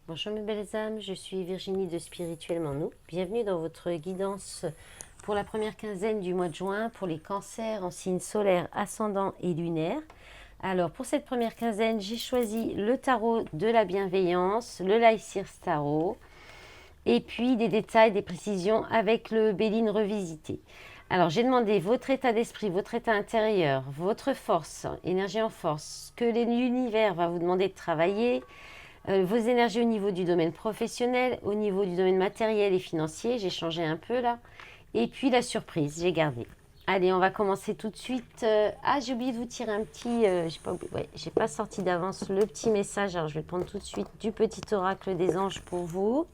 Bonjour mes belles âmes, je suis Virginie de Spirituellement Nous. Bienvenue dans votre guidance pour la première quinzaine du mois de juin pour les cancers en signe solaire, ascendant et lunaire. Alors pour cette première quinzaine, j'ai choisi le tarot de la bienveillance, le Lycir Tarot, et puis des détails, des précisions avec le Béline revisité. Alors j'ai demandé votre état d'esprit, votre état intérieur, votre force, énergie en force, ce que l'univers va vous demander de travailler, vos énergies au niveau du domaine professionnel, au niveau du domaine matériel et financier, j'ai changé un peu là. Et puis la surprise, j'ai gardé. Allez, on va commencer tout de suite. J'ai oublié de vous tirer un petit... j'ai pas sorti d'avance le petit message. Alors, je vais prendre tout de suite du petit oracle des anges pour vous.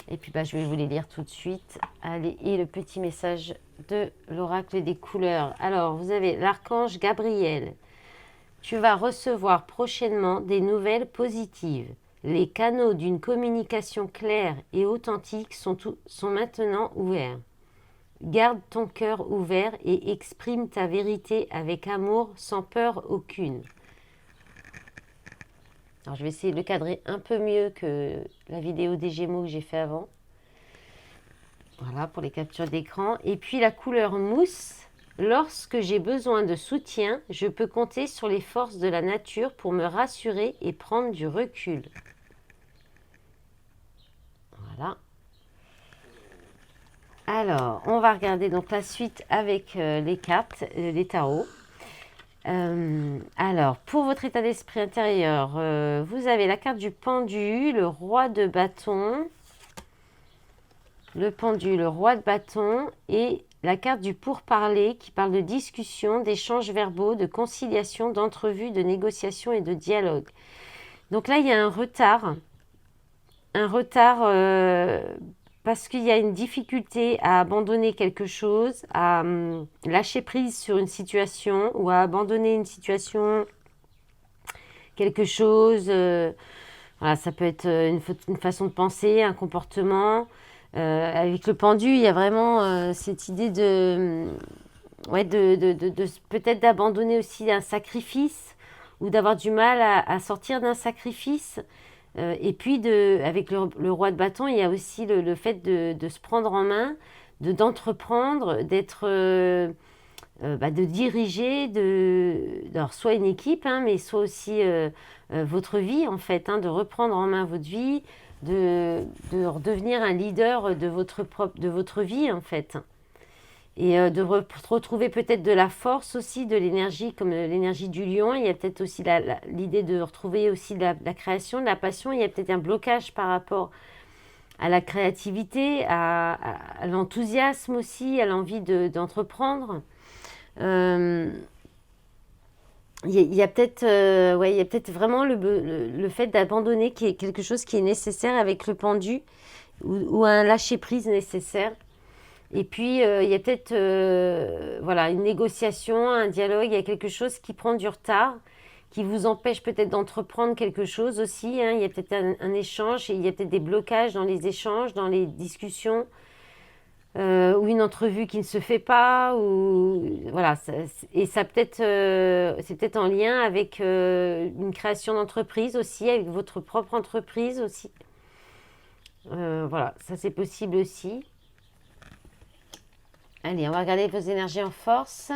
Et puis, je vais vous les lire tout de suite. Allez, et le petit message de l'oracle des couleurs. Alors, vous avez l'archange Gabriel. Tu vas recevoir prochainement des nouvelles positives. Les canaux d'une communication claire et authentique sont maintenant ouverts. Garde ton cœur ouvert et exprime ta vérité avec amour, sans peur aucune. Alors, je vais essayer de le cadrer un peu mieux que la vidéo des Gémeaux que j'ai fait avant. Voilà, pour les captures d'écran. Et puis, la couleur mousse. Lorsque j'ai besoin de soutien, je peux compter sur les forces de la nature pour me rassurer et prendre du recul. Voilà. Alors, on va regarder donc la suite avec les cartes, les tarots. Alors, pour votre état d'esprit intérieur, vous avez la carte du pendu, le roi de bâton, le pendu, le roi de bâton et la carte du pourparler qui parle de discussion, d'échanges verbaux, de conciliation, d'entrevue, de négociation et de dialogue. Donc là, il y a un retard parce qu'il y a une difficulté à abandonner quelque chose, à lâcher prise sur une situation ou à abandonner une situation, quelque chose. Voilà, ça peut être une façon de penser, un comportement. Avec le pendu, il y a vraiment cette idée de peut-être d'abandonner aussi un sacrifice ou d'avoir du mal à sortir d'un sacrifice. Et puis, avec le roi de bâton, il y a aussi le fait de se prendre en main, d'entreprendre, de diriger, alors soit une équipe, mais soit aussi votre vie, en fait, de reprendre en main votre vie, de redevenir un leader de votre vie, en fait. Et de retrouver peut-être de la force aussi, de l'énergie, comme l'énergie du lion. Il y a peut-être aussi l'idée de retrouver aussi la création, de la passion. Il y a peut-être un blocage par rapport à la créativité, à l'enthousiasme aussi, à l'envie d'entreprendre. Il y a peut-être vraiment le fait d'abandonner qui est quelque chose qui est nécessaire avec le pendu ou un lâcher-prise nécessaire. Et puis, il y a peut-être une négociation, un dialogue, il y a quelque chose qui prend du retard, qui vous empêche peut-être d'entreprendre quelque chose aussi. Il y a peut-être un échange, et il y a peut-être des blocages dans les échanges, dans les discussions, ou une entrevue qui ne se fait pas. Voilà, et ça c'est peut-être en lien avec une création d'entreprise aussi, avec votre propre entreprise aussi. Voilà, ça c'est possible aussi. Allez, on va regarder vos énergies en force.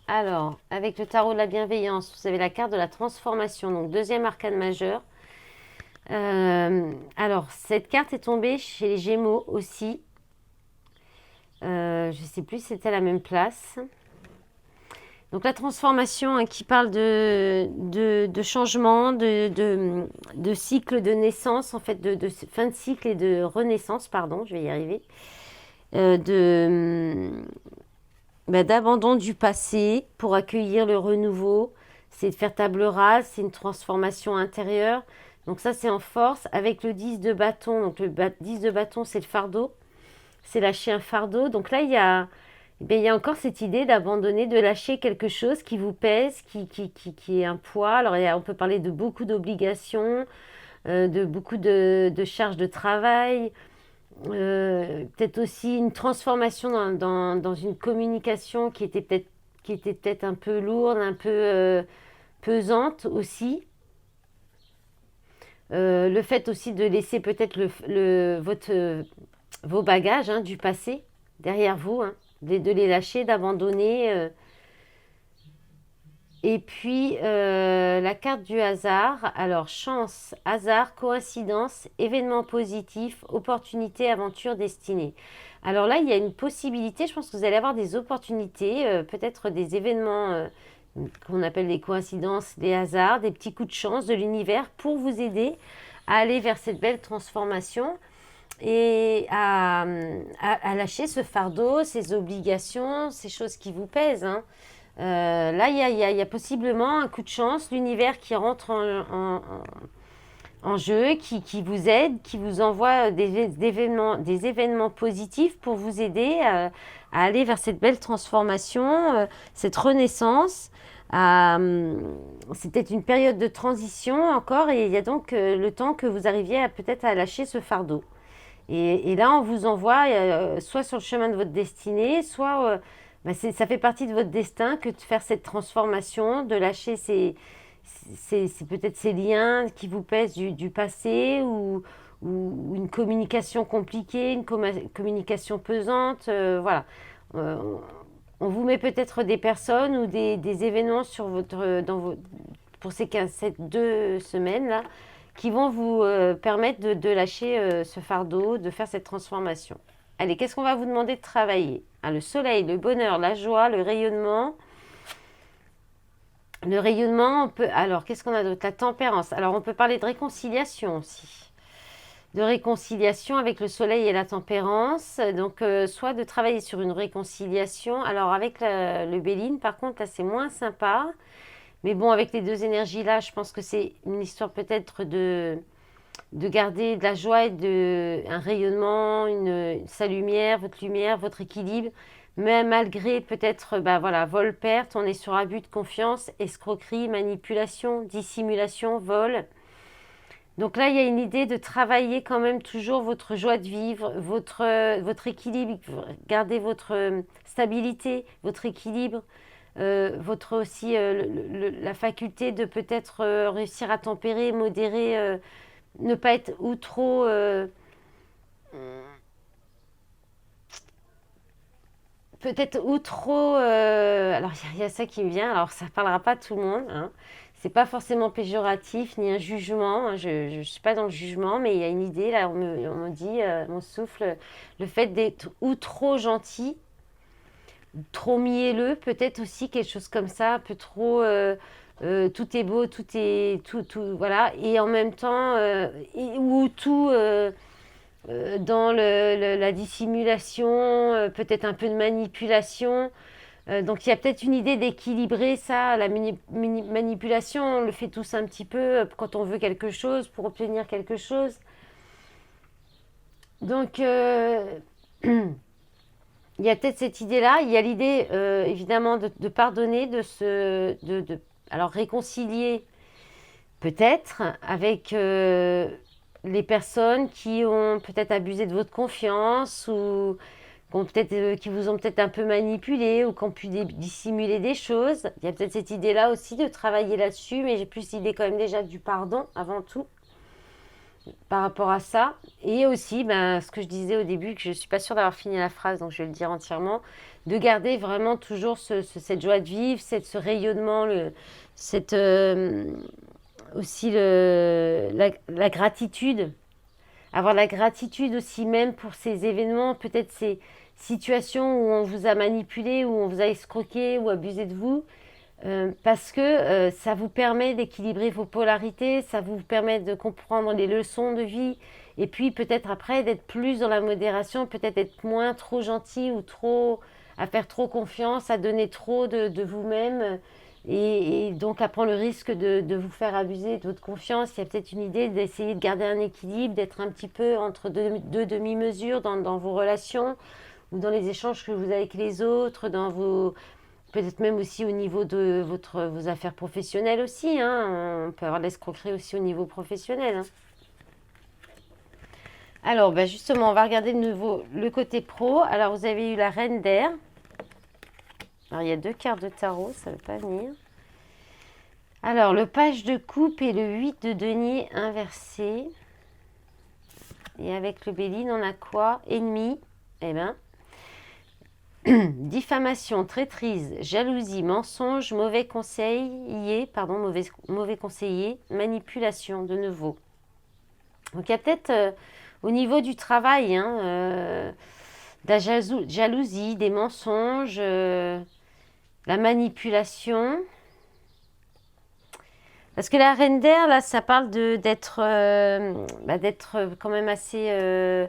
Alors, avec le tarot de la bienveillance, vous avez la carte de la transformation, donc deuxième arcane majeur. Alors, cette carte est tombée chez les Gémeaux aussi. Je ne sais plus si c'était à la même place. Donc, la transformation qui parle de changement, de cycle de naissance, en fait, de fin de cycle et de renaissance, pardon, je vais y arriver. D'abandon du passé pour accueillir le renouveau. C'est de faire table rase, c'est une transformation intérieure. Donc ça, c'est en force. Avec le 10 de bâton, donc le 10 de bâton, c'est le fardeau. C'est lâcher un fardeau. Donc là, il y a encore cette idée d'abandonner, de lâcher quelque chose qui vous pèse, qui est un poids. Alors, on peut parler de beaucoup d'obligations, de beaucoup de charges de travail. Peut-être aussi une transformation dans une communication qui était peut-être un peu lourde, un peu pesante aussi. Le fait aussi de laisser peut-être vos bagages hein, du passé derrière vous, hein, de les lâcher, d'abandonner. Et puis, la carte du hasard. Alors, chance, hasard, coïncidence, événement positif, opportunité, aventure, destinée. Alors là, il y a une possibilité. Je pense que vous allez avoir des opportunités, peut-être des événements qu'on appelle des coïncidences, des hasards, des petits coups de chance de l'univers pour vous aider à aller vers cette belle transformation et à lâcher ce fardeau, ces obligations, ces choses qui vous pèsent, hein. Là, il y a possiblement un coup de chance, l'univers qui rentre en jeu, qui vous aide, qui vous envoie des événements positifs pour vous aider à aller vers cette belle transformation, cette renaissance. C'était une période de transition encore et il y a donc le temps que vous arriviez peut-être à lâcher ce fardeau. Et là, on vous envoie soit sur le chemin de votre destinée, soit ça fait partie de votre destin que de faire cette transformation, de lâcher peut-être ces liens qui vous pèsent du passé ou une communication compliquée, une communication pesante. Voilà. Euh, on vous met peut-être des personnes ou des événements pour ces 2 semaines-là qui vont vous permettre de lâcher ce fardeau, de faire cette transformation. Allez, qu'est-ce qu'on va vous demander de travailler? Le soleil, le bonheur, la joie, le rayonnement. Le rayonnement, alors, qu'est-ce qu'on a d'autre? La tempérance. Alors, on peut parler de réconciliation aussi. De réconciliation avec le soleil et la tempérance. Donc, soit de travailler sur une réconciliation. Alors, avec le Béline, par contre, là, c'est moins sympa. Mais bon, avec les 2 énergies-là, je pense que c'est une histoire peut-être de garder de la joie et un rayonnement, sa lumière, votre équilibre. Mais malgré peut-être, voilà, vol-perte, on est sur abus de confiance, escroquerie, manipulation, dissimulation, vol. Donc là, il y a une idée de travailler quand même toujours votre joie de vivre, votre équilibre, garder votre stabilité, votre équilibre, votre aussi la faculté de peut-être réussir à tempérer, modérer, ne pas être ou trop peut-être ou trop alors il y a ça qui me vient, alors ça ne parlera pas à tout le monde, hein. C'est pas forcément péjoratif ni un jugement, hein. Je suis pas dans le jugement, mais il y a une idée là, on me dit mon souffle, le fait d'être ou trop gentil, trop mielleux, peut-être aussi quelque chose comme ça, un peu trop tout est beau, tout, voilà, et en même temps, ou tout dans la dissimulation, peut-être un peu de manipulation. Donc il y a peut-être une idée d'équilibrer ça, la manipulation, on le fait tous un petit peu quand on veut quelque chose, pour obtenir quelque chose. Donc il y a peut-être cette idée-là. Il y a l'idée, évidemment, de pardonner, alors réconcilier peut-être avec les personnes qui ont peut-être abusé de votre confiance ou qui vous ont peut-être un peu manipulé ou qui ont pu dissimuler des choses. Il y a peut-être cette idée-là aussi de travailler là-dessus, mais j'ai plus l'idée quand même déjà du pardon avant tout par rapport à ça. Et aussi, ce que je disais au début, que je ne suis pas sûre d'avoir fini la phrase, donc je vais le dire entièrement, de garder vraiment toujours cette joie de vivre, ce rayonnement, aussi la gratitude. Avoir la gratitude aussi même pour ces événements, peut-être ces situations où on vous a manipulé, où on vous a escroqué ou abusé de vous. Parce que ça vous permet d'équilibrer vos polarités, ça vous permet de comprendre les leçons de vie et puis peut-être après d'être plus dans la modération, peut-être être moins trop gentil ou à faire trop confiance, à donner trop de vous-même et donc à prendre le risque de vous faire abuser de votre confiance. Il y a peut-être une idée d'essayer de garder un équilibre, d'être un petit peu entre deux demi-mesures dans vos relations ou dans les échanges que vous avez avec les autres, peut-être même aussi au niveau de vos affaires professionnelles aussi, hein. On peut avoir de l'escroquerie aussi au niveau professionnel, hein. Alors, justement, on va regarder de nouveau le côté pro. Alors, vous avez eu la reine d'air. Alors, il y a 2 cartes de tarot, ça ne veut pas venir. Alors, le page de coupe et le 8 de denier inversé. Et avec le béline, on a quoi? Ennemi. Eh bien, diffamation, traîtrise, jalousie, mensonge, mauvais conseiller, manipulation, de nouveau. Donc, il y a peut-être au niveau du travail, de la jalousie, des mensonges, la manipulation. Parce que la reine d'air, là, ça parle d'être quand même assez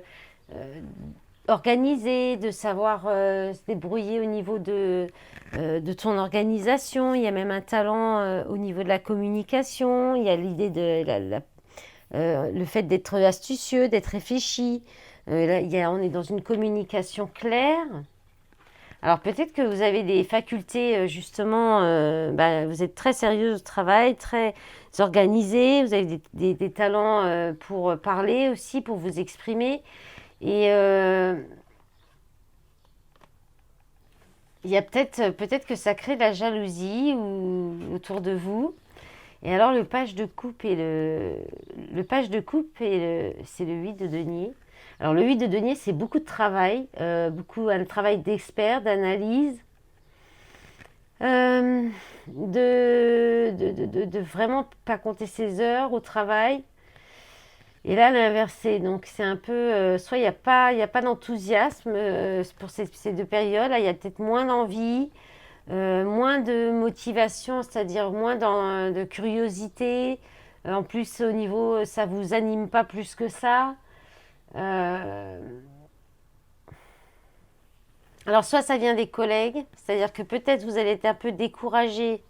organisé, de savoir se débrouiller au niveau de ton organisation. Il y a même un talent au niveau de la communication. Il y a l'idée de le fait d'être astucieux, d'être réfléchi. Là, on est dans une communication claire. Alors peut-être que vous avez des facultés justement, vous êtes très sérieuse au travail, très organisée, vous avez des talents pour parler aussi, pour vous exprimer. Et il y a peut-être que ça crée de la jalousie autour de vous. Et alors le page de coupe c'est le 8 de denier. Alors le 8 de denier, c'est beaucoup de travail, un travail d'expert, d'analyse, de vraiment pas compter ses heures au travail. Et là, l'inversé, donc c'est un peu, soit il y a pas d'enthousiasme pour ces deux périodes, là il y a peut-être moins d'envie, moins de motivation, c'est-à-dire moins de curiosité. En plus, au niveau, ça vous anime pas plus que ça. Euh, Alors, soit ça vient des collègues, c'est-à-dire que peut-être vous allez être un peu découragé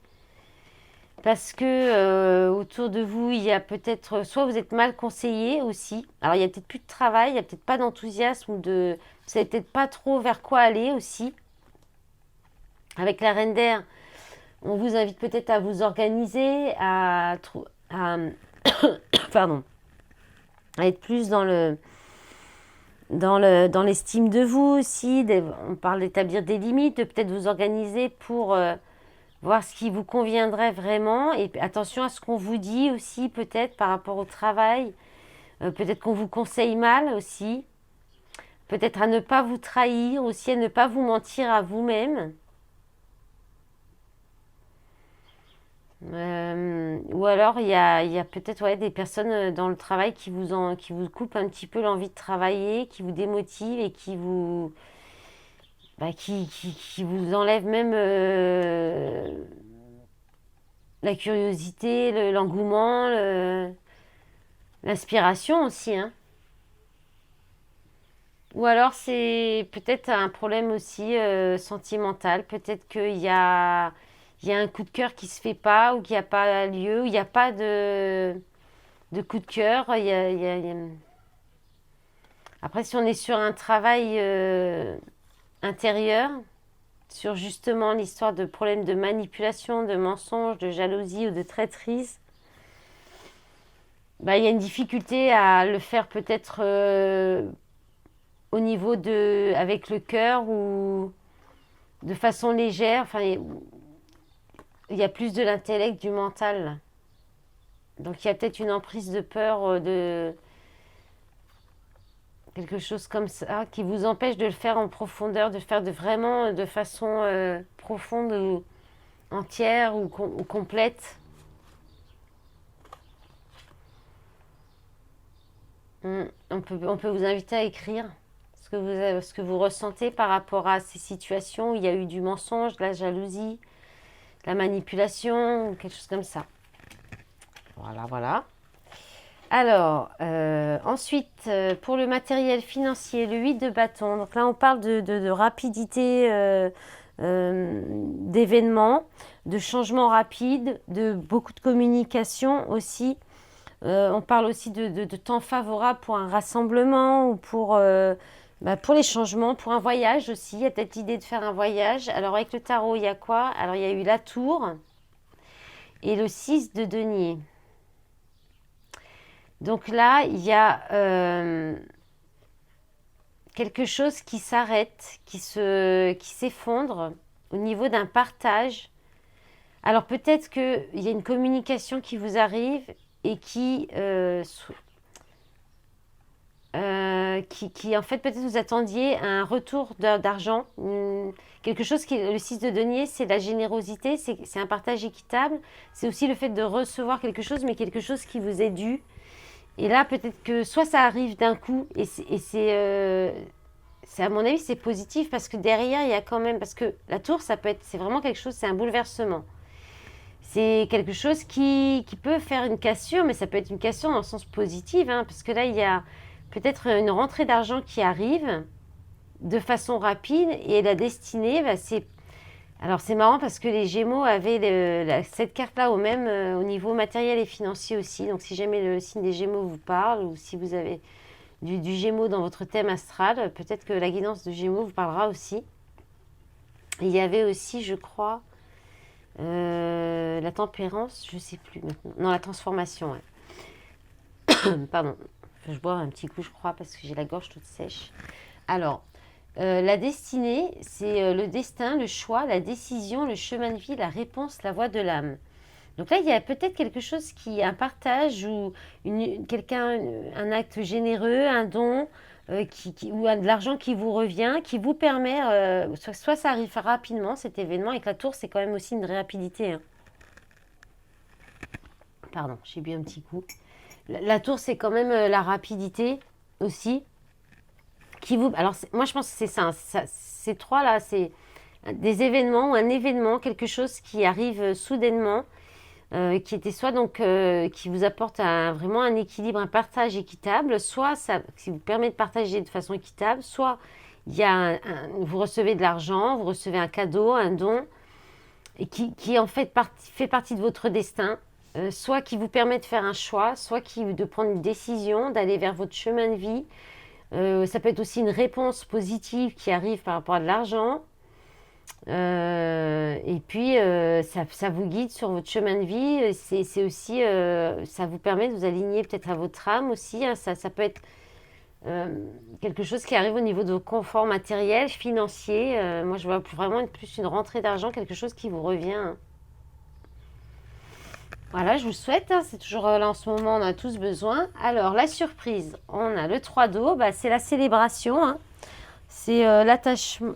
parce que autour de vous, il y a peut-être, soit vous êtes mal conseillé aussi. Alors, il y a peut-être plus de travail, il n'y a peut-être pas d'enthousiasme vous savez peut-être pas trop vers quoi aller aussi. Avec la reine d'air, on vous invite peut-être à vous organiser, pardon, à être plus dans l'estime de vous aussi. On parle d'établir des limites, de peut-être vous organiser pour voir ce qui vous conviendrait vraiment. Et attention à ce qu'on vous dit aussi, peut-être par rapport au travail. Peut-être qu'on vous conseille mal aussi. Peut-être à ne pas vous trahir aussi, à ne pas vous mentir à vous-même. Ou alors il y a peut-être des personnes dans le travail qui vous coupent un petit peu l'envie de travailler, qui vous démotivent et qui vous enlèvent même la curiosité, l'engouement, l'inspiration aussi, hein. Ou alors c'est peut-être un problème aussi sentimental. Peut-être il y a un coup de cœur qui se fait pas ou qu'il n'y a pas lieu, ou il n'y a pas de coup de cœur. Après, si on est sur un travail intérieur, sur justement l'histoire de problèmes de manipulation, de mensonge, de jalousie ou de traîtrise, il y a une difficulté à le faire peut-être au niveau avec le cœur ou de façon légère. Enfin, il y a plus de l'intellect, du mental. Donc il y a peut-être une emprise de peur, de quelque chose comme ça, qui vous empêche de le faire en profondeur, de le faire vraiment de façon profonde ou entière ou complète. On peut vous inviter à écrire ce que vous ressentez par rapport à ces situations où il y a eu du mensonge, de la jalousie, de la manipulation, ou quelque chose comme ça. Voilà, voilà. Alors, ensuite, pour le matériel financier, le 8 de bâton. Donc là, on parle de rapidité d'événements, de changements rapides, de beaucoup de communication aussi. On parle aussi de temps favorable pour un rassemblement ou pour les changements, pour un voyage aussi. Il y a peut-être l'idée de faire un voyage. Alors, avec le tarot, il y a quoi? Alors, il y a eu la tour et le 6 de denier. Donc là, il y a quelque chose qui s'arrête, qui s'effondre au niveau d'un partage Alors peut-être qu'il y a une communication qui vous arrive et qui en fait, peut-être vous attendiez à un retour d'argent. Quelque chose qui est le 6 de denier, c'est la générosité, c'est un partage équitable. C'est aussi le fait de recevoir quelque chose, mais quelque chose qui vous est dû. Et là, peut-être que soit ça arrive d'un coup, c'est à mon avis, c'est positif parce que derrière, il y a quand même, parce que la tour, c'est vraiment quelque chose, c'est un bouleversement. C'est quelque chose qui peut faire une cassure, mais ça peut être une cassure dans le sens positif, hein, parce que là, il y a peut-être une rentrée d'argent qui arrive de façon rapide et la destinée, bah, c'est... Alors c'est marrant parce que les Gémeaux avaient cette carte-là au niveau matériel et financier aussi. Donc si jamais le signe des Gémeaux vous parle ou si vous avez du Gémeaux dans votre thème astral, peut-être que la guidance de Gémeaux vous parlera aussi. Il y avait aussi, je crois, la tempérance, je sais plus maintenant. Non, la transformation, ouais. Pardon, je bois un petit coup, je crois, parce que j'ai la gorge toute sèche. Alors, la destinée, c'est le destin, le choix, la décision, le chemin de vie, la réponse, la voie de l'âme. Donc là, il y a peut-être quelque chose un partage ou un acte généreux, un don, ou de l'argent qui vous revient, qui vous permet, soit ça arrive rapidement, cet événement, et que la tour, c'est quand même aussi une rapidité, hein. Pardon, j'ai bu un petit coup. La tour, c'est quand même la rapidité aussi. Alors, moi, je pense que c'est ça. Ces trois-là, c'est des événements ou un événement, quelque chose qui arrive soudainement, qui était soit donc qui vous apporte vraiment un équilibre, un partage équitable, soit ça qui vous permet de partager de façon équitable, soit il y a vous recevez de l'argent, vous recevez un cadeau, un don, et qui en fait fait partie de votre destin, soit qui vous permet de faire un choix, soit de prendre une décision, d'aller vers votre chemin de vie. Ça peut être aussi une réponse positive qui arrive par rapport à de l'argent. Et puis, ça vous guide sur votre chemin de vie. C'est aussi, ça vous permet de vous aligner peut-être à votre âme aussi, hein. Ça peut être quelque chose qui arrive au niveau de vos conforts matériels, financiers. Moi, je vois vraiment plus une rentrée d'argent, quelque chose qui vous revient, hein. Voilà, je vous souhaite, hein, c'est toujours là en ce moment, on a tous besoin. Alors, la surprise, on a le 3 d'eau, bah, c'est la célébration, hein. C'est l'attachement.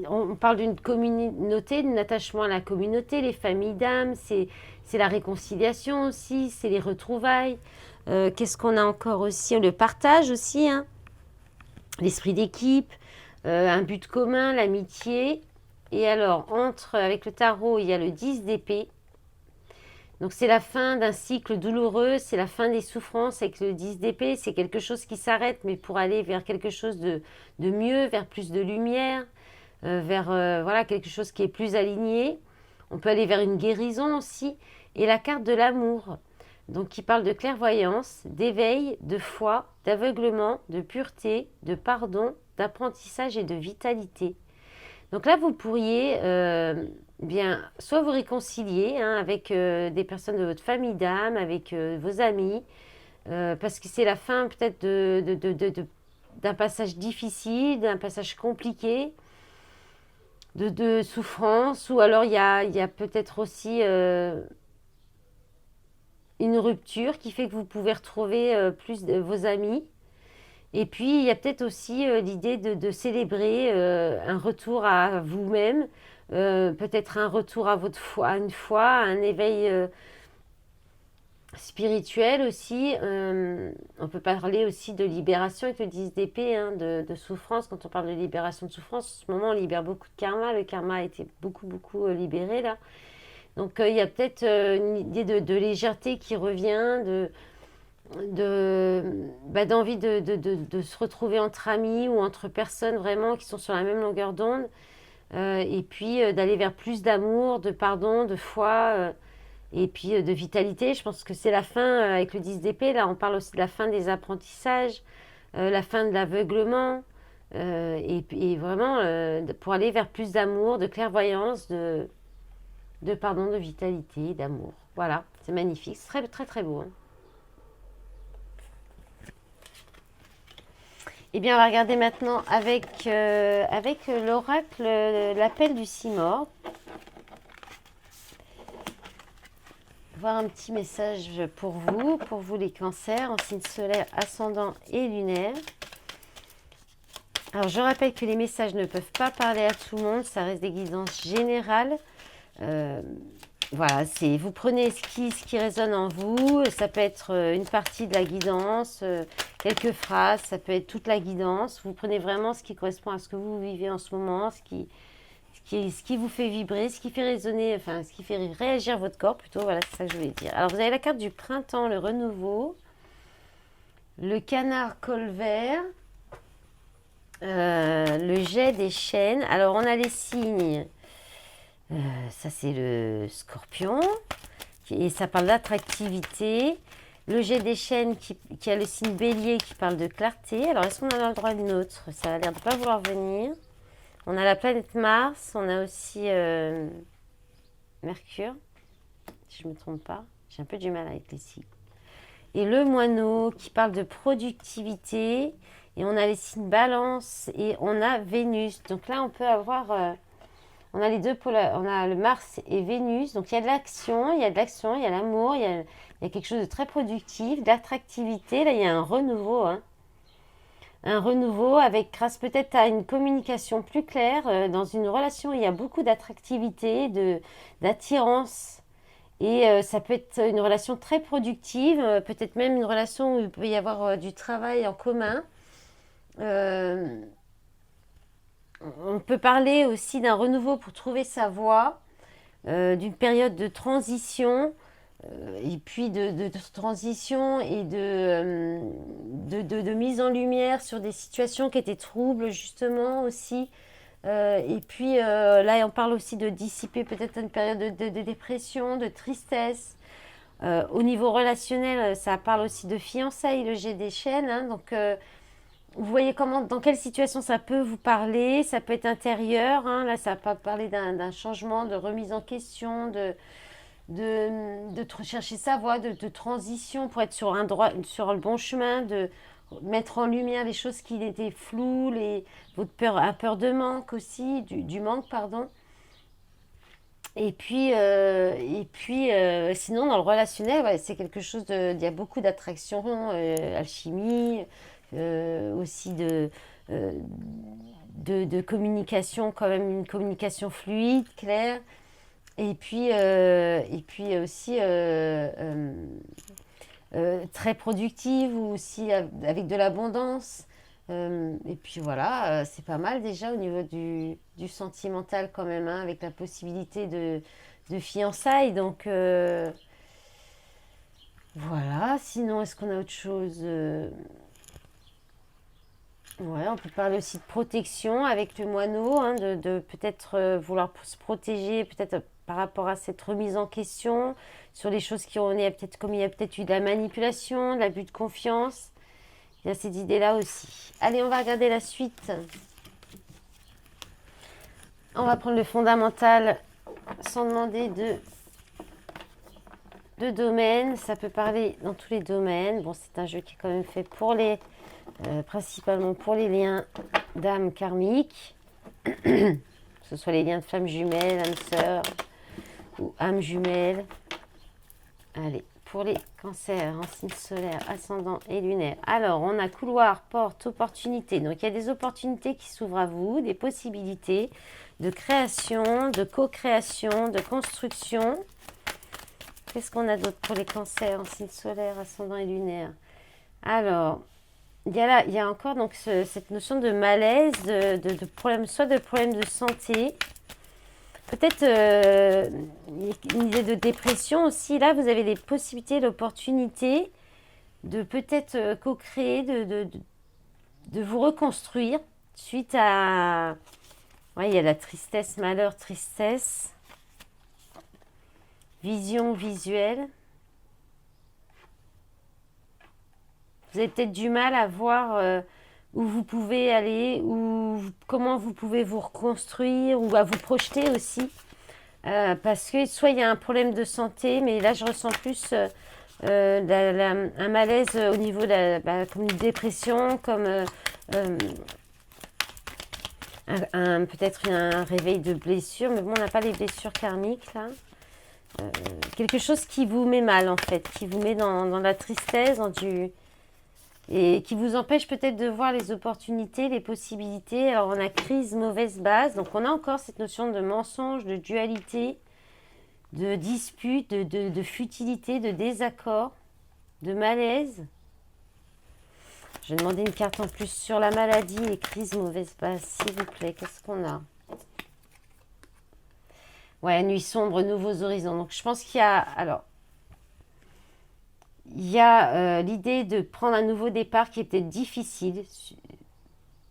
On parle d'une communauté, d'un attachement à la communauté, les familles d'âmes, c'est la réconciliation aussi, c'est les retrouvailles. Qu'est-ce qu'on a encore aussi? Le partage aussi, hein. L'esprit d'équipe, un but commun, l'amitié. Et alors, avec le tarot, il y a le 10 d'épée. Donc c'est la fin d'un cycle douloureux, c'est la fin des souffrances avec le 10 d'épée, c'est quelque chose qui s'arrête, mais pour aller vers quelque chose de mieux, vers plus de lumière, vers voilà, quelque chose qui est plus aligné. On peut aller vers une guérison aussi. Et la carte de l'amour, donc qui parle de clairvoyance, d'éveil, de foi, d'aveuglement, de pureté, de pardon, d'apprentissage et de vitalité. Donc là, vous pourriez bien soit vous réconcilier, hein, avec des personnes de votre famille d'âme, avec vos amis, parce que c'est la fin peut-être d'un passage difficile, d'un passage compliqué, de souffrance, ou alors il y a peut-être aussi une rupture qui fait que vous pouvez retrouver plus vos amis. Et puis, il y a peut-être aussi l'idée de célébrer un retour à vous-même, peut-être un retour à votre foi, à une foi, à un éveil spirituel aussi. On peut parler aussi de libération avec le 10 d'épée, hein, de souffrance. Quand on parle de libération de souffrance, en ce moment, on libère beaucoup de karma. Le karma a été beaucoup, beaucoup libéré là. Donc, il y a peut-être une idée de légèreté qui revient, d'envie de se retrouver entre amis ou entre personnes vraiment qui sont sur la même longueur d'onde, et puis d'aller vers plus d'amour, de pardon, de foi, et puis de vitalité. Je pense que c'est la fin avec le 10 d'épée. Là, on parle aussi de la fin des apprentissages, la fin de l'aveuglement, et vraiment pour aller vers plus d'amour, de clairvoyance, de pardon, de vitalité, d'amour. Voilà, c'est magnifique, c'est très très très beau, hein. Eh bien, on va regarder maintenant avec l'oracle l'appel du Simord. voir un petit message pour vous les cancers, en signe solaire, ascendant et lunaire. Alors, je rappelle que les messages ne peuvent pas parler à tout le monde, ça reste des guidances générales. Voilà, vous prenez ce qui résonne en vous, ça peut être une partie de la guidance, quelques phrases, ça peut être toute la guidance. Vous prenez vraiment ce qui correspond à ce que vous vivez en ce moment, ce qui vous fait vibrer, ce qui fait résonner, enfin, ce qui fait réagir votre corps plutôt, voilà, c'est ça que je voulais dire. Alors, vous avez la carte du printemps, le renouveau, le canard colvert, le jet des chênes. Alors, on a les signes, ça c'est le scorpion, et ça parle d'attractivité. Le jet des chênes qui a le signe bélier qui parle de clarté. Alors, est-ce qu'on en a le droit d'une autre? Ça a l'air de ne pas vouloir venir. On a la planète Mars, on a aussi Mercure, si je ne me trompe pas. J'ai un peu du mal avec les signes. Et le moineau qui parle de productivité. Et on a les signes balance et on a Vénus. Donc là, on peut avoir... on a les deux pôles, on a le Mars et Vénus. Donc il y a de l'action, il y a l'amour, il y a quelque chose de très productif, d'attractivité. Là, il y a un renouveau, hein. Un renouveau avec, grâce peut-être à une communication plus claire, dans une relation, il y a beaucoup d'attractivité, d'attirance. Et ça peut être une relation très productive, peut-être même une relation où il peut y avoir du travail en commun. On peut parler aussi d'un renouveau pour trouver sa voie, d'une période de transition, et puis de transition et de mise en lumière sur des situations qui étaient troubles justement aussi. Et puis là, on parle aussi de dissiper peut-être une période de dépression, de tristesse. Au niveau relationnel, ça parle aussi de fiançailles, le jet des chênes, hein, donc... vous voyez dans quelle situation ça peut vous parler, ça peut être intérieur, hein, là ça peut parler d'un changement, de remise en question, de chercher sa voie, de transition pour être sur le bon chemin, de mettre en lumière les choses qui étaient floues, votre peur de manque aussi, du manque, pardon. Et puis sinon, dans le relationnel, ouais, c'est quelque chose il y a beaucoup d'attraction, alchimie, aussi de communication, quand même une communication fluide, claire. Et puis aussi très productive ou aussi avec de l'abondance. Et puis voilà, c'est pas mal déjà au niveau du sentimental quand même, hein, avec la possibilité de fiançailles. Donc voilà, sinon est-ce qu'on a autre chose? Ouais, on peut parler aussi de protection avec le moineau, hein, de peut-être vouloir se protéger, peut-être par rapport à cette remise en question, sur les choses peut-être comme il y a peut-être eu de la manipulation, de l'abus de confiance. Il y a cette idée-là aussi. Allez, on va regarder la suite. On va prendre le fondamental sans demander de domaine. Ça peut parler dans tous les domaines. Bon, c'est un jeu qui est quand même fait principalement pour les liens d'âme karmique. Que ce soit les liens de flammes jumelles, âmes sœurs ou âmes jumelles. Allez, pour les cancers, en signe solaire, ascendant et lunaire. Alors, on a couloir, porte, opportunité. Donc, il y a des opportunités qui s'ouvrent à vous, des possibilités de création, de co-création, de construction. Qu'est-ce qu'on a d'autre pour les cancers en signe solaire, ascendant et lunaire? Alors, il y a encore donc cette notion de malaise, de problème, soit de problème de santé, peut-être une idée de dépression aussi. Là, vous avez les possibilités, l'opportunité de peut-être co-créer, de vous reconstruire suite à... Ouais, il y a la tristesse, malheur, tristesse, vision visuelle. Vous avez peut-être du mal à voir où vous pouvez aller, comment vous pouvez vous reconstruire ou à vous projeter aussi. Parce que soit il y a un problème de santé, mais là je ressens plus un malaise au niveau comme une dépression, comme peut-être un réveil de blessure. Mais bon, on n'a pas les blessures karmiques là. quelque chose qui vous met mal en fait, qui vous met dans la tristesse, et qui vous empêche peut-être de voir les opportunités, les possibilités. Alors on a crise, mauvaise base, donc on a encore cette notion de mensonge, de dualité, de dispute, de futilité, de désaccord, de malaise. Je vais demander une carte en plus sur la maladie et crise, mauvaise base, s'il vous plaît. Qu'est-ce qu'on a? Ouais, nuit sombre, nouveaux horizons. Donc je pense qu'il y a... Alors, il y a l'idée de prendre un nouveau départ qui est peut-être difficile.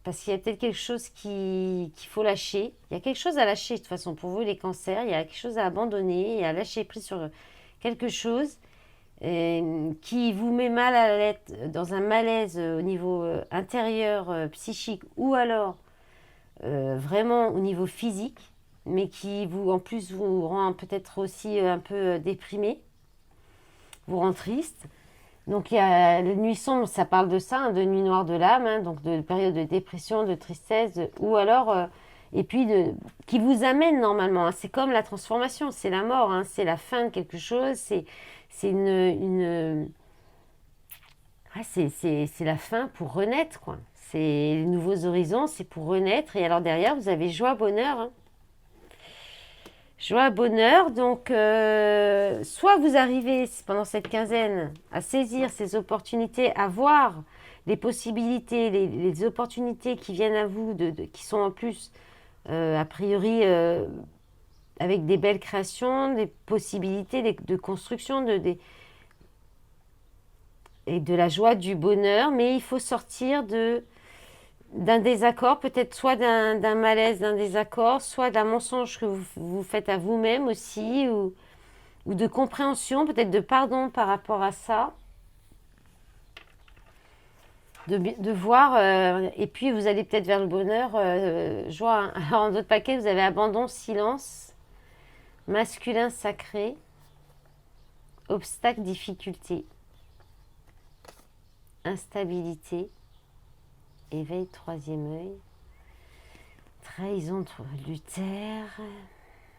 Parce qu'il y a peut-être quelque chose qu'il faut lâcher. Il y a quelque chose à lâcher de toute façon pour vous les cancers. Il y a quelque chose à abandonner et à lâcher prise sur quelque chose qui vous met mal à l'être, dans un malaise au niveau intérieur, psychique ou alors vraiment au niveau physique, mais qui vous en plus vous rend peut-être aussi un peu déprimé, vous rend triste. Donc il y a le nuit sombre, ça parle de ça, hein, de nuit noire de l'âme, hein, donc de période de dépression, de tristesse, ou alors et puis qui vous amène normalement. Hein, c'est comme la transformation, c'est la mort, hein, c'est la fin de quelque chose, c'est c'est la fin pour renaître, quoi. C'est les nouveaux horizons, c'est pour renaître. Et alors derrière, vous avez joie, bonheur. Hein. Joie, bonheur. Donc, soit vous arrivez pendant cette quinzaine à saisir ces opportunités, à voir les possibilités, les opportunités qui viennent à vous, qui sont en plus, a priori, avec des belles créations, des possibilités de construction, et de la joie, du bonheur. Mais il faut sortir d'un désaccord, peut-être soit d'un malaise, d'un désaccord, soit d'un mensonge que vous faites à vous-même aussi, ou de compréhension, peut-être de pardon par rapport à ça, de voir, et puis vous allez peut-être vers le bonheur, joie. Hein. Alors en d'autres paquets, vous avez abandon, silence, masculin sacré, obstacle, difficulté, instabilité, éveil, troisième œil, trahison, Luther,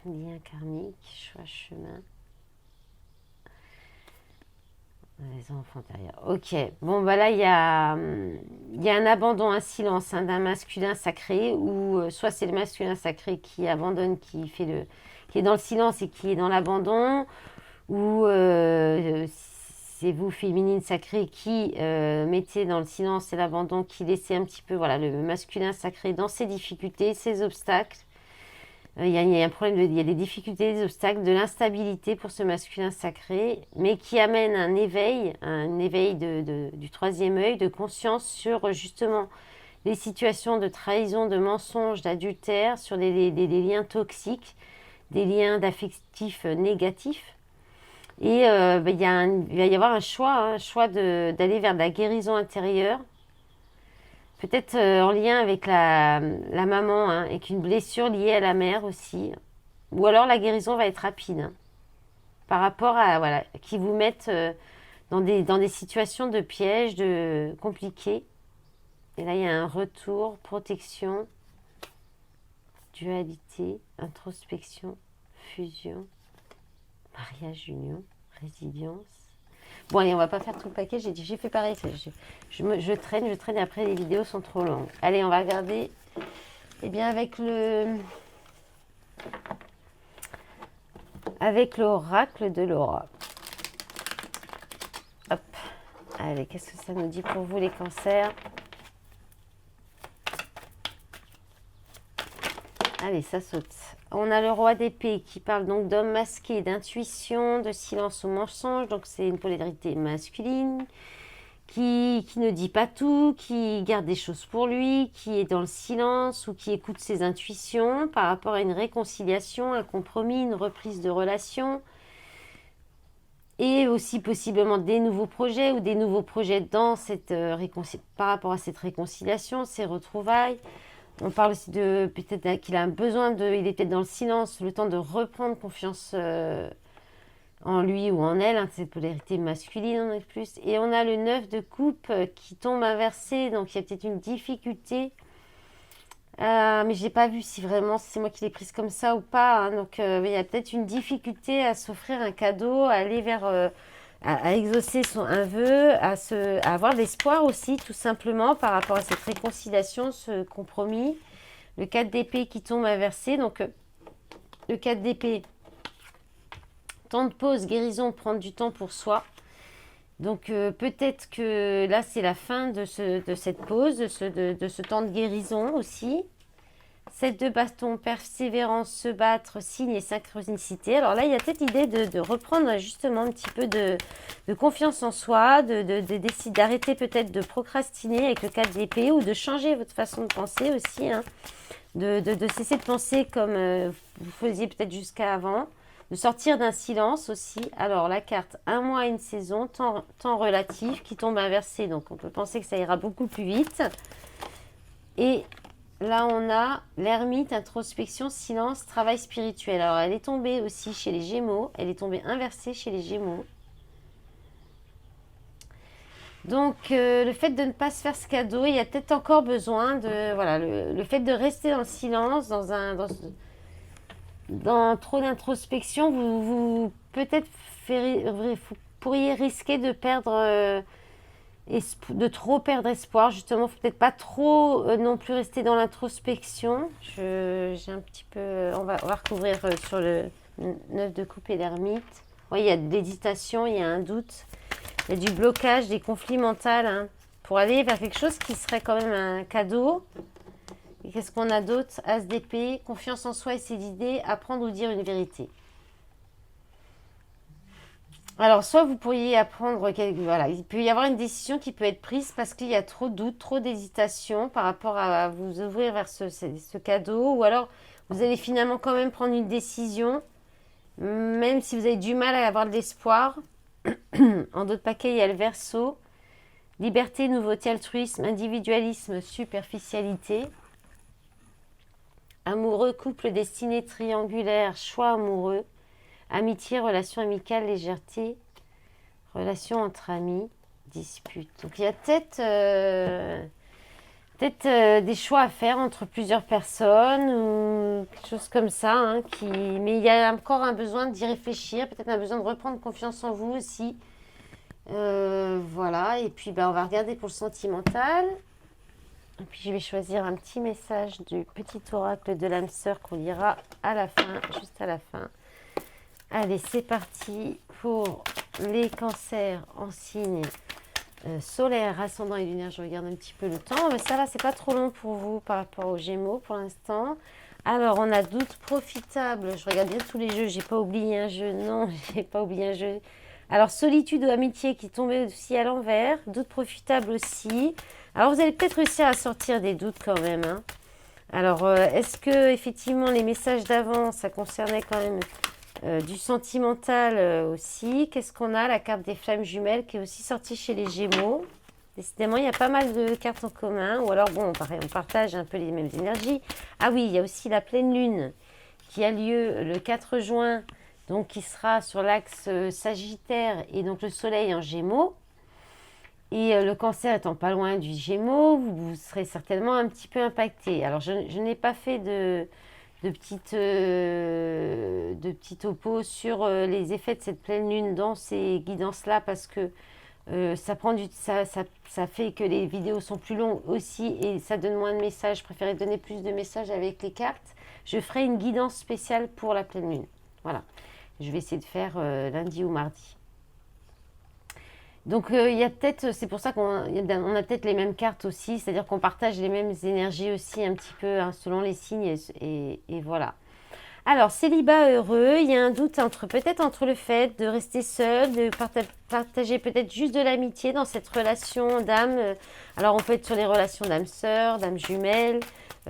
lien karmique, choix, chemin, les enfants intérieurs. Ok, bon bah là il y a un abandon, un silence hein, d'un masculin sacré, ou soit c'est le masculin sacré qui abandonne, qui est dans le silence et qui est dans l'abandon, ou c'est vous, féminine sacrée, qui mettez dans le silence et l'abandon, qui laissez un petit peu le masculin sacré dans ses difficultés, ses obstacles. Il y a un problème, il y a des difficultés, des obstacles, de l'instabilité pour ce masculin sacré, mais qui amène un éveil du troisième œil, de conscience sur justement les situations de trahison, de mensonge, d'adultère, sur des liens toxiques, des liens d'affectifs négatifs. Et il va y avoir un choix d'aller vers de la guérison intérieure, peut-être en lien avec la maman, hein, avec une blessure liée à la mère aussi. Ou alors la guérison va être rapide, hein, par rapport à, qui vous mettent dans des situations de piège, de compliquées. Et là, il y a un retour, protection, dualité, introspection, fusion, mariage, union, résilience. Bon, allez, on va pas faire tout le paquet. J'ai fait pareil. Je traîne et après les vidéos sont trop longues. Allez, on va regarder. Eh bien, avec l'oracle de Laura. Hop. Allez, qu'est-ce que ça nous dit pour vous les cancers? Allez, ça saute. On a le roi d'épée qui parle donc d'homme masqué, d'intuition, de silence au mensonge. Donc c'est une polarité masculine qui ne dit pas tout, qui garde des choses pour lui, qui est dans le silence ou qui écoute ses intuitions par rapport à une réconciliation, un compromis, une reprise de relation. Et aussi possiblement des nouveaux projets ou des nouveaux projets dans par rapport à cette réconciliation, ces retrouvailles. On parle aussi de peut-être qu'il a besoin il est peut-être dans le silence, le temps de reprendre confiance en lui ou en elle, hein, cette polarité masculine en est plus. Et on a le 9 de coupe qui tombe inversé, donc il y a peut-être une difficulté Mais j'ai pas vu si vraiment c'est moi qui l'ai prise comme ça ou pas, hein. Donc il y a peut-être une difficulté à s'offrir un cadeau, à aller vers, à exaucer un vœu, à avoir de l'espoir aussi, tout simplement, par rapport à cette réconciliation, ce compromis. Le 4 d'épée qui tombe inversé. Donc le 4 d'épée, temps de pause, guérison, prendre du temps pour soi. Donc peut-être que là c'est la fin de cette pause, de ce temps de guérison aussi. 7 de bâton, persévérance, se battre, signe et synchronicité. Alors là il y a peut-être l'idée de reprendre justement un petit peu de confiance en soi, de décider d'arrêter peut-être de procrastiner avec le 4 d'épée ou de changer votre façon de penser aussi, hein. De cesser de penser comme vous faisiez peut-être jusqu'à avant. De sortir d'un silence aussi. Alors, la carte, un mois, une saison, temps relatif qui tombe inversé. Donc, on peut penser que ça ira beaucoup plus vite. Et là, on a l'ermite, introspection, silence, travail spirituel. Alors, elle est tombée aussi chez les Gémeaux. Elle est tombée inversée chez les Gémeaux. Donc, le fait de ne pas se faire ce cadeau, il y a peut-être encore besoin de... Voilà, le fait de rester dans le silence, dans trop d'introspection, vous peut-être pourriez risquer de perdre, de trop perdre espoir. Justement, faut peut-être pas trop non plus rester dans l'introspection. J'ai un petit peu, on va recouvrir sur le 9 de coupe et l'ermite. Oui, il y a de l'hésitation, il y a un doute, il y a du blocage, des conflits mentaux, hein, pour aller vers quelque chose qui serait quand même un cadeau. Et qu'est-ce qu'on a d'autre? As d'épée, confiance en soi et ses idées, apprendre ou dire une vérité. Alors, soit vous pourriez apprendre, voilà, il peut y avoir une décision qui peut être prise parce qu'il y a trop de doutes, trop d'hésitation par rapport à vous ouvrir vers ce cadeau, ou alors vous allez finalement quand même prendre une décision, même si vous avez du mal à avoir de l'espoir. En d'autres paquets, il y a le Verseau, liberté, nouveauté, altruisme, individualisme, superficialité. Amoureux, couple, destinée triangulaire, choix amoureux, amitié, relation amicale, légèreté, relation entre amis, dispute. Donc il y a peut-être des choix à faire entre plusieurs personnes ou quelque chose comme ça, hein, mais il y a encore un besoin d'y réfléchir, peut-être un besoin de reprendre confiance en vous aussi. Voilà, et puis on va regarder pour le sentimental. Et puis je vais choisir un petit message du petit oracle de l'âme sœur qu'on lira à la fin, juste à la fin. Allez, c'est parti pour les cancers en signe solaire, ascendant et lunaire. Je regarde un petit peu le temps, mais ça va, c'est pas trop long pour vous par rapport aux Gémeaux pour l'instant. Alors, on a doute profitable. Je regarde bien tous les jeux, j'ai pas oublié un jeu. Non, j'ai pas oublié un jeu. Alors, solitude ou amitié qui tombait aussi à l'envers. Doute profitable aussi. Alors, vous allez peut-être réussir à sortir des doutes quand même, hein. Alors, est-ce que effectivement les messages d'avant, ça concernait quand même du sentimental aussi? Qu'est-ce qu'on a? La carte des flammes jumelles qui est aussi sortie chez les Gémeaux. Décidément, il y a pas mal de cartes en commun. Ou alors, bon, pareil, on partage un peu les mêmes énergies. Ah oui, il y a aussi la pleine lune qui a lieu le 4 juin, donc qui sera sur l'axe Sagittaire et donc le soleil en Gémeaux. Et le cancer étant pas loin du Gémeaux, vous serez certainement un petit peu impacté. Alors, je n'ai pas fait de petits topos sur les effets de cette pleine lune dans ces guidances-là parce que ça fait que les vidéos sont plus longues aussi et ça donne moins de messages. Je préférais donner plus de messages avec les cartes. Je ferai une guidance spéciale pour la pleine lune. Voilà. Je vais essayer de faire lundi ou mardi. Donc il y a peut-être, c'est pour ça qu'on a peut-être les mêmes cartes aussi, c'est-à-dire qu'on partage les mêmes énergies aussi un petit peu, hein, selon les signes et voilà. Alors, célibat heureux, il y a un doute peut-être entre le fait de rester seul, de partager peut-être juste de l'amitié dans cette relation d'âme. Alors, on peut être sur les relations d'âme-sœur, d'âme jumelle,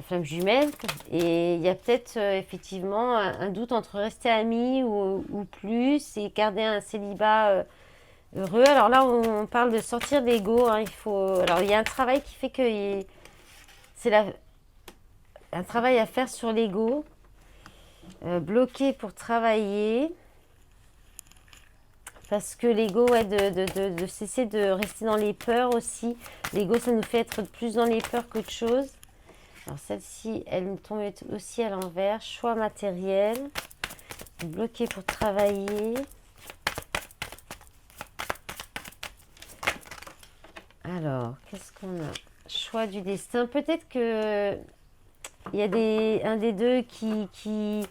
flamme jumelle. Et il y a peut-être effectivement un doute entre rester amis ou plus et garder un célibat heureux. Alors là, on parle de sortir de l'ego, hein, alors, il y a un travail qui fait que c'est un travail à faire sur l'ego. Bloqué pour travailler parce que l'ego, ouais, de cesser de rester dans les peurs aussi. L'ego, ça nous fait être plus dans les peurs qu'autre chose. Alors celle-ci, elle me tombait aussi à l'envers. Choix matériel. Bloqué pour travailler. Alors, qu'est-ce qu'on a? Choix du destin. Peut-être que il y a un des deux qui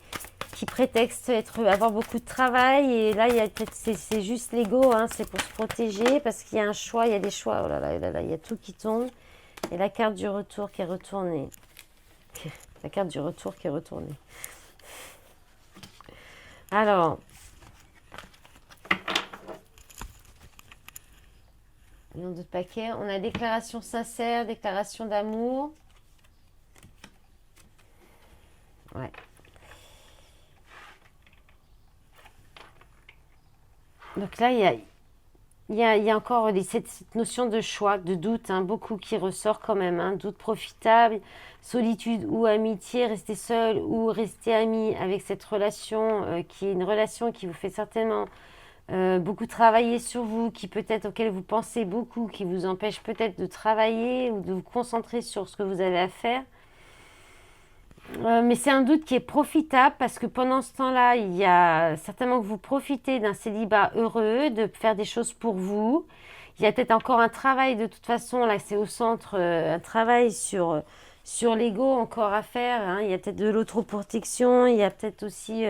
prétexte avoir beaucoup de travail. Et là, il y a peut-être c'est juste l'ego, hein, c'est pour se protéger parce qu'il y a un choix, il y a des choix. Oh là là, oh là là, il y a tout qui tombe. Et la carte du retour qui est retournée. La carte du retour qui est retournée. Alors, dans d'autres paquets, on a déclaration sincère, déclaration d'amour. Ouais. Donc là, il y a encore cette notion de choix, de doute, hein, beaucoup qui ressort quand même. Hein, doute profitable, solitude ou amitié, rester seul ou rester ami avec cette relation qui est une relation qui vous fait certainement beaucoup travailler sur vous, qui peut-être auquel vous pensez beaucoup, qui vous empêche peut-être de travailler ou de vous concentrer sur ce que vous avez à faire. Mais c'est un doute qui est profitable parce que pendant ce temps-là, il y a certainement que vous profitez d'un célibat heureux, de faire des choses pour vous. Il y a peut-être encore un travail de toute façon, là c'est au centre, un travail sur l'ego encore à faire. Hein. Il y a peut-être de l'autoprotection, il y a peut-être aussi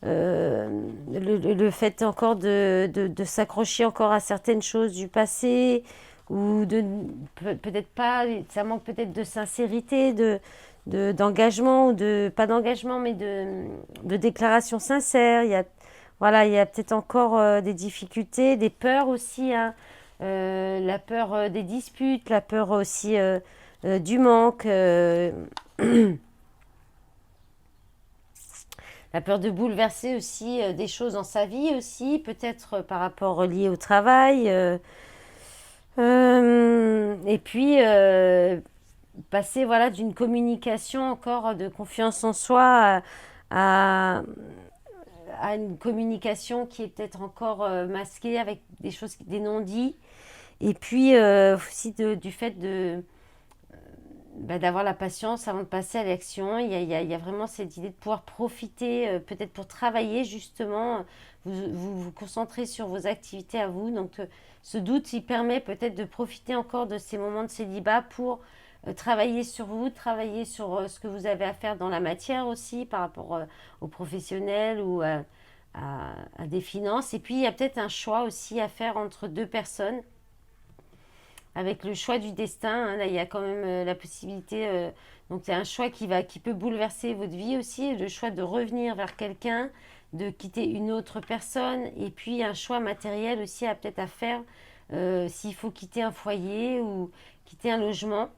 le fait encore de s'accrocher encore à certaines choses du passé ou peut-être pas, ça manque peut-être de sincérité, d'engagement ou pas d'engagement mais de déclaration sincère. Voilà, il y a peut-être encore des difficultés, des peurs aussi, hein. La peur des disputes, la peur aussi du manque, la peur de bouleverser aussi des choses dans sa vie aussi, peut-être par rapport lié au travail. Et puis passer voilà d'une communication encore de confiance en soi à, à une communication qui est peut-être encore masquée avec des choses, des non-dits. Et puis aussi du fait d'avoir la patience avant de passer à l'action. Il y a vraiment cette idée de pouvoir profiter, peut-être pour travailler justement, vous concentrer sur vos activités à vous. Donc ce doute, il permet peut-être de profiter encore de ces moments de célibat pour travailler sur vous, travailler sur ce que vous avez à faire dans la matière aussi par rapport aux professionnels ou à des finances. Et puis il y a peut-être un choix aussi à faire entre deux personnes avec le choix du destin. Hein, là, il y a quand même la possibilité. Donc, c'est un choix qui peut bouleverser votre vie aussi. Le choix de revenir vers quelqu'un, de quitter une autre personne. Et puis, un choix matériel aussi peut-être à faire s'il faut quitter un foyer ou quitter un logement.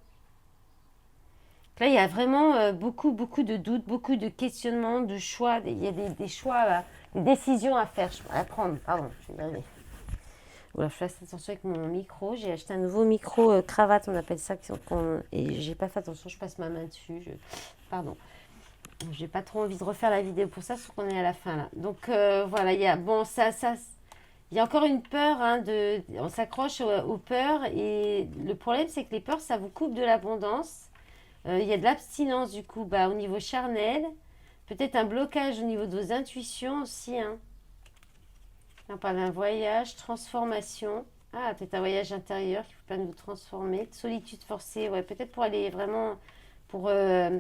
Là, il y a vraiment beaucoup, beaucoup de doutes, beaucoup de questionnements, de choix. Il y a des choix, des décisions à faire, à prendre. Pardon, je vais y arriver. Voilà, je fasse attention avec mon micro. J'ai acheté un nouveau micro cravate, on appelle ça. Et j'ai pas fait attention, je passe ma main dessus. Pardon. J'ai pas trop envie de refaire la vidéo pour ça, sauf qu'on est à la fin là. Donc voilà, il y a il y a encore une peur, hein, on s'accroche aux peurs. Et le problème, c'est que les peurs, ça vous coupe de l'abondance. Il y a de l'abstinence du coup au niveau charnel. Peut-être un blocage au niveau de vos intuitions aussi, hein. On parle d'un voyage, transformation. Ah, peut-être un voyage intérieur qui vous permet de vous transformer. Solitude forcée, ouais, peut-être pour aller vraiment pour faire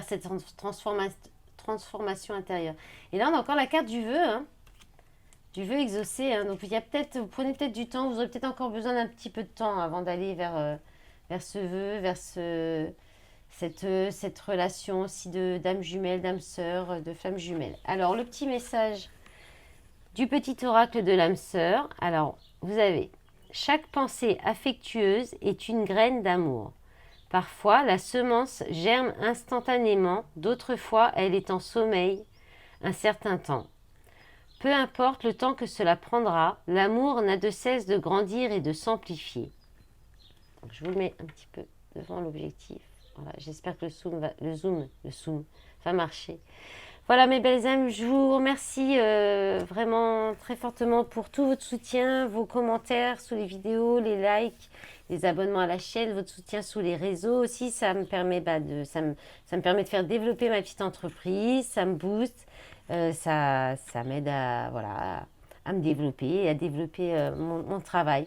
cette transformation intérieure. Et là, on a encore la carte du vœu, hein, du vœu exaucé. Hein. Donc, il y a vous prenez peut-être du temps, vous aurez peut-être encore besoin d'un petit peu de temps avant d'aller vers ce vœu, vers cette relation aussi de d'âme jumelle, d'âme sœur, de femme jumelle. Alors, le petit message du petit oracle de l'âme sœur. Alors, vous avez chaque pensée affectueuse est une graine d'amour. Parfois, la semence germe instantanément, d'autres fois, elle est en sommeil un certain temps. Peu importe le temps que cela prendra, l'amour n'a de cesse de grandir et de s'amplifier. Je vous mets un petit peu devant l'objectif. Voilà, j'espère que le zoom va marcher. Voilà mes belles âmes, je vous remercie vraiment très fortement pour tout votre soutien, vos commentaires sous les vidéos, les likes, les abonnements à la chaîne, votre soutien sous les réseaux aussi. Ça me permet, ça me permet de faire développer ma petite entreprise, ça me booste, ça m'aide à, voilà, à me développer et à développer mon travail.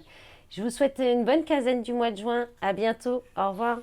Je vous souhaite une bonne quinzaine du mois de juin. À bientôt. Au revoir.